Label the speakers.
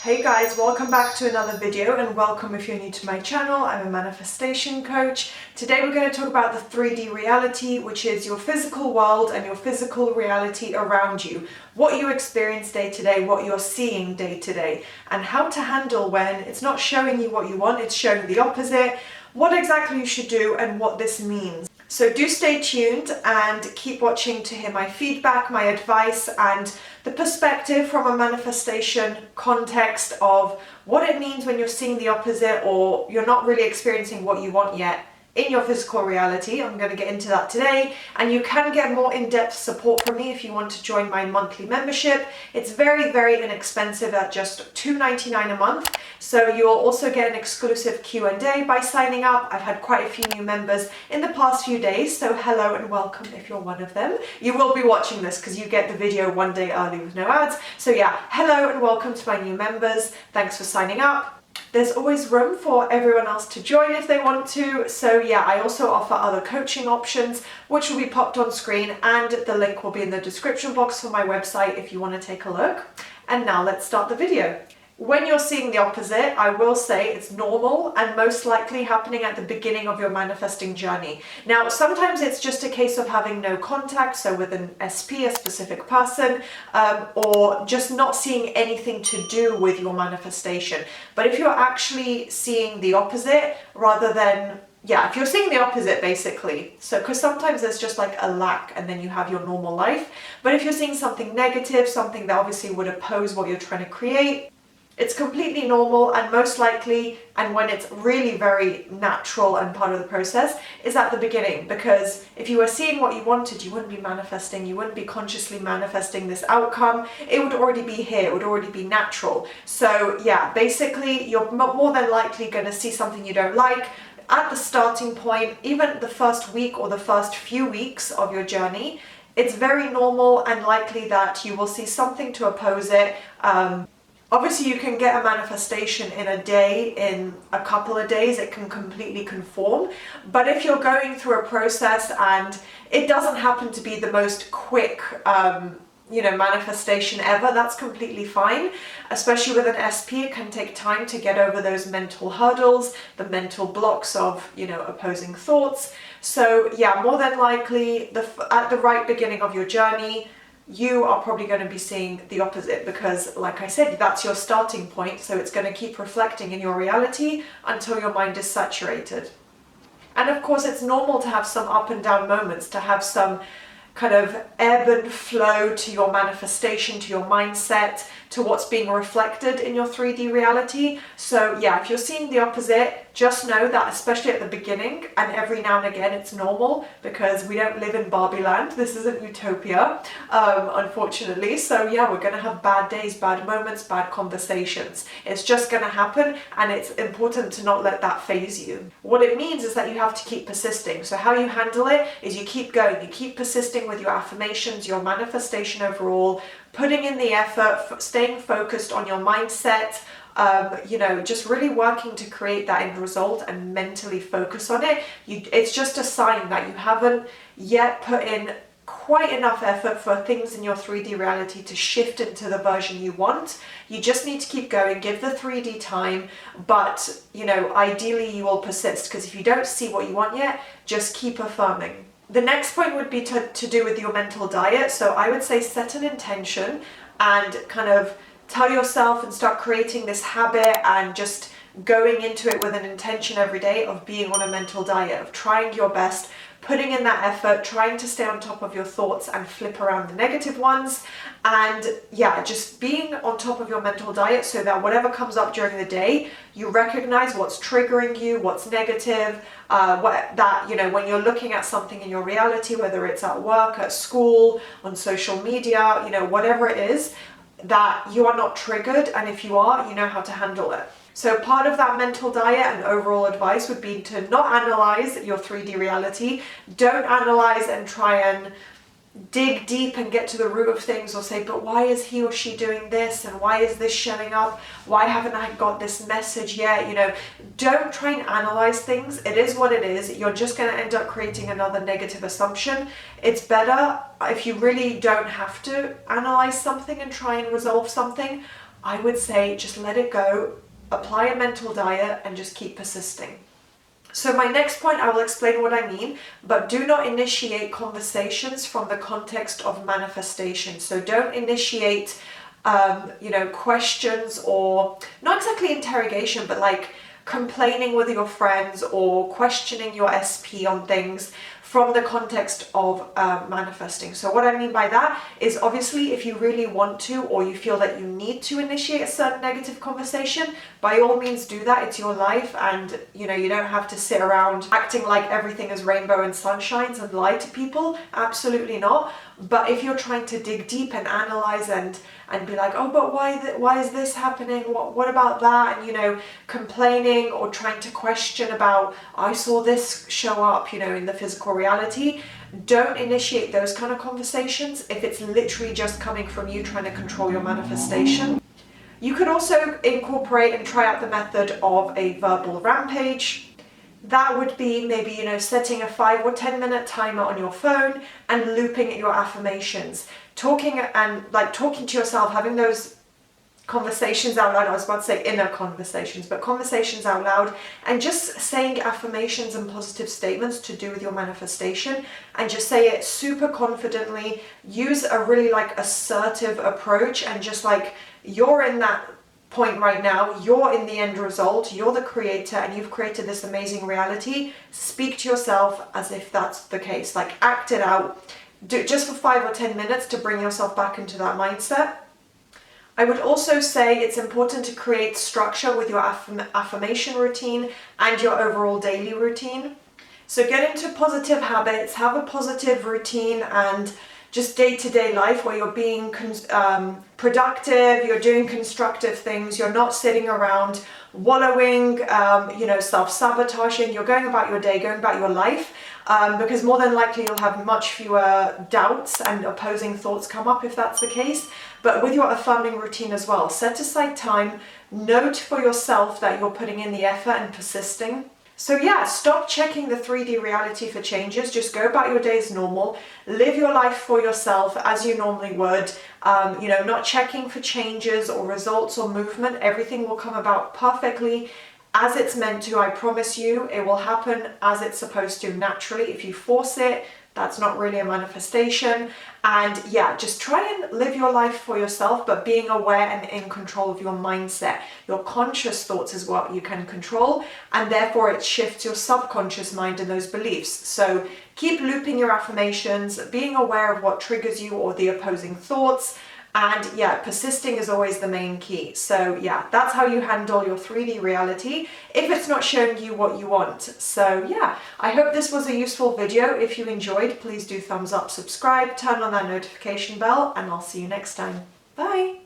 Speaker 1: Hey guys, welcome back to another video and welcome if you're new to my channel. I'm a manifestation coach. Today we're going to talk about the 3D reality, which is your physical world and your physical reality around you. What you experience day to day, what you're seeing day to day, and how to handle when it's not showing you what you want, it's showing the opposite, what exactly you should do and what this means. So do stay tuned and keep watching to hear my feedback, my advice, and the perspective from a manifestation context of what it means when you're seeing the opposite or you're not really experiencing what you want yet in your physical reality. I'm going to get into that today, and you can get more in-depth support from me if you want to join my monthly membership. It's very, very inexpensive at just $2.99 a month. So you'll also get an exclusive Q&A by signing up. I've had quite a few new members in the past few days, so hello and welcome if you're one of them. You will be watching this because you get the video one day early with no ads. So yeah, hello and welcome to my new members. Thanks for signing up. There's always room for everyone else to join if they want to. So yeah, I also offer other coaching options, which will be popped on screen, and the link will be in the description box for my website if you want to take a look. And now let's start the video. When you're seeing the opposite, I will say it's normal and most likely happening at the beginning of your manifesting journey. Now, sometimes it's just a case of having no contact, so with an SP, a specific person, or just not seeing anything to do with your manifestation. But if you're actually seeing the opposite rather than if you're seeing the opposite basically, so because sometimes there's just like a lack and then you have your normal life. But if you're seeing something negative, something that obviously would oppose what you're trying to create, it's completely normal and most likely, and when it's really very natural and part of the process, is at the beginning. Because if you were seeing what you wanted, you wouldn't be manifesting, you wouldn't be consciously manifesting this outcome. It would already be here, it would already be natural. So yeah, basically you're more than likely going to see something you don't like at the starting point, even the first week or the first few weeks of your journey. It's very normal and likely that you will see something to oppose it. Obviously, you can get a manifestation in a day, in a couple of days, it can completely conform. But if you're going through a process and it doesn't happen to be the most quick, manifestation ever, that's completely fine. Especially with an SP, it can take time to get over those mental hurdles, the mental blocks of, opposing thoughts. So yeah, more than likely, at the right beginning of your journey, you are probably going to be seeing the opposite because, like I said, that's your starting point. So it's going to keep reflecting in your reality until your mind is saturated. And of course, it's normal to have some up and down moments, to have some kind of ebb and flow to your manifestation, to your mindset, to what's being reflected in your 3D reality. So yeah, if you're seeing the opposite, just know that especially at the beginning and every now and again, it's normal because we don't live in Barbie land. This isn't utopia, unfortunately. So yeah, we're going to have bad days, bad moments, bad conversations. It's just going to happen, and it's important to not let that phase you. What it means is that you have to keep persisting. So how you handle it is you keep going, you keep persisting with your affirmations, your manifestation overall, putting in the effort, staying focused on your mindset, just really working to create that end result and mentally focus on it. It's just a sign that you haven't yet put in quite enough effort for things in your 3D reality to shift into the version you want. You just need to keep going, give the 3D time, but ideally you will persist, because if you don't see what you want yet, just keep affirming. The next point would be to do with your mental diet. So I would say set an intention and kind of tell yourself and start creating this habit and just going into it with an intention every day of being on a mental diet, of trying your best, putting in that effort, trying to stay on top of your thoughts and flip around the negative ones. And yeah, just being on top of your mental diet so that whatever comes up during the day, you recognize what's triggering you, what's negative, when you're looking at something in your reality, whether it's at work, at school, on social media, whatever it is, that you are not triggered. And if you are, you know how to handle it. So part of that mental diet and overall advice would be to not analyze your 3D reality. Don't analyze and try and dig deep and get to the root of things, or say, but why is he or she doing this, and why is this showing up, why haven't I got this message yet? Don't try and analyze things. It is what it is. You're just going to end up creating another negative assumption. It's better if you really don't have to analyze something and try and resolve something. I would say just let it go, apply a mental diet, and just keep persisting. So my next point, I will explain what I mean, but do not initiate conversations from the context of manifestation. So don't initiate, questions, or not exactly interrogation, but like complaining with your friends or questioning your SP on things from the context of manifesting. So what I mean by that is, obviously, if you really want to, or you feel that you need to initiate a certain negative conversation, by all means do that. It's your life, and you don't have to sit around acting like everything is rainbow and sunshines and lie to people. Absolutely not. But if you're trying to dig deep and analyze and be like, oh, but why is this happening? What about that? And complaining or trying to question about, I saw this show up, in the physical reality. Don't initiate those kind of conversations if it's literally just coming from you trying to control your manifestation. You could also incorporate and try out the method of a verbal rampage. That would be maybe, setting a 5 or 10 minute timer on your phone and looping your affirmations. Talking to yourself, having those conversations out loud. I was about to say inner conversations, but conversations out loud, and just saying affirmations and positive statements to do with your manifestation, and just say it super confidently. Use a really assertive approach, and just you're in that point right now, you're in the end result, you're the creator, and you've created this amazing reality. Speak to yourself as if that's the case. Act it out. Do it just for 5 or 10 minutes to bring yourself back into that mindset. I would also say it's important to create structure with your affirmation routine and your overall daily routine. So get into positive habits, have a positive routine, and just day-to-day life where you're being productive, you're doing constructive things, you're not sitting around wallowing, self-sabotaging. You're going about your day, going about your life, because more than likely you'll have much fewer doubts and opposing thoughts come up if that's the case. But with your affirming routine as well, set aside time, note for yourself that you're putting in the effort and persisting. So yeah, stop checking the 3D reality for changes. Just go about your day as normal. Live your life for yourself as you normally would. Not checking for changes or results or movement. Everything will come about perfectly as it's meant to. I promise you, it will happen as it's supposed to naturally. If you force it, that's not really a manifestation. And yeah, just try and live your life for yourself, but being aware and in control of your mindset. Your conscious thoughts is what you can control, and therefore it shifts your subconscious mind and those beliefs. So keep looping your affirmations, being aware of what triggers you or the opposing thoughts. And yeah, persisting is always the main key. So yeah, that's how you handle your 3D reality if it's not showing you what you want. So yeah, I hope this was a useful video. If you enjoyed, please do thumbs up, subscribe, turn on that notification bell, and I'll see you next time. Bye.